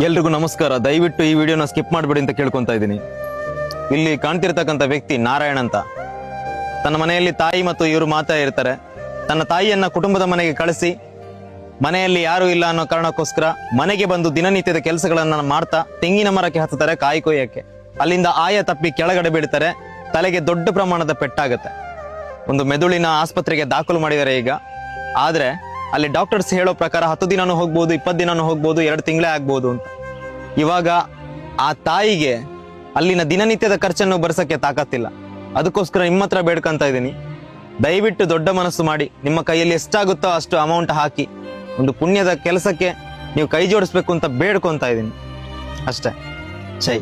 ಎಲ್ರಿಗೂ ನಮಸ್ಕಾರ. ದಯವಿಟ್ಟು ಈ ವಿಡಿಯೋನ ಸ್ಕಿಪ್ ಮಾಡಬೇಡಿ ಅಂತ ಕೇಳ್ಕೊತಾ ಇದ್ದೀನಿ. ಇಲ್ಲಿ ಕಾಣ್ತಿರ್ತಕ್ಕಂಥ ವ್ಯಕ್ತಿ ನಾರಾಯಣ್ ಅಂತ. ತನ್ನ ಮನೆಯಲ್ಲಿ ತಾಯಿ ಮತ್ತು ಇವರು ಮಾತಾ ಇರ್ತಾರೆ. ತನ್ನ ತಾಯಿಯನ್ನ ಕುಟುಂಬದ ಮನೆಗೆ ಕಳಿಸಿ ಮನೆಯಲ್ಲಿ ಯಾರು ಇಲ್ಲ ಅನ್ನೋ ಕಾರಣಕ್ಕೋಸ್ಕರ ಮನೆಗೆ ಬಂದು ದಿನನಿತ್ಯದ ಕೆಲಸಗಳನ್ನ ಮಾಡ್ತಾ ತೆಂಗಿನ ಮರಕ್ಕೆ ಹತ್ತುತ್ತಾರೆ ಕಾಯಿ ಕೊಯ್ಯಕ್ಕೆ. ಅಲ್ಲಿಂದ ಆಯ ತಪ್ಪಿ ಕೆಳಗಡೆ ಬೀಳ್ತಾರೆ. ತಲೆಗೆ ದೊಡ್ಡ ಪ್ರಮಾಣದ ಪೆಟ್ಟಾಗತ್ತೆ. ಒಂದು ಮೆದುಳಿನ ಆಸ್ಪತ್ರೆಗೆ ದಾಖಲು ಮಾಡಿದ್ದಾರೆ ಈಗ. ಆದ್ರೆ ಅಲ್ಲಿ ಡಾಕ್ಟರ್ಸ್ ಹೇಳೋ ಪ್ರಕಾರ 10 ದಿನನೂ ಹೋಗ್ಬೋದು, 20 ದಿನನೂ ಹೋಗ್ಬೋದು, 2 ತಿಂಗಳೇ ಆಗ್ಬೋದು ಅಂತ. ಇವಾಗ ಆ ತಾಯಿಗೆ ಅಲ್ಲಿನ ದಿನನಿತ್ಯದ ಖರ್ಚನ್ನು ಬರ್ಸಕ್ಕೆ ತಾಕತ್ತಿಲ್ಲ. ಅದಕ್ಕೋಸ್ಕರ ನಿಮ್ಮ ಹತ್ರ ಬೇಡ್ಕೊಂತ ಇದ್ದೀನಿ, ದಯವಿಟ್ಟು ದೊಡ್ಡ ಮನಸ್ಸು ಮಾಡಿ ನಿಮ್ಮ ಕೈಯಲ್ಲಿ ಎಷ್ಟಾಗುತ್ತೋ ಅಷ್ಟು ಅಮೌಂಟ್ ಹಾಕಿ ಒಂದು ಪುಣ್ಯದ ಕೆಲಸಕ್ಕೆ ನೀವು ಕೈ ಜೋಡಿಸ್ಬೇಕು ಅಂತ ಬೇಡ್ಕೊಂತ ಇದ್ದೀನಿ ಅಷ್ಟೇ. ಜೈ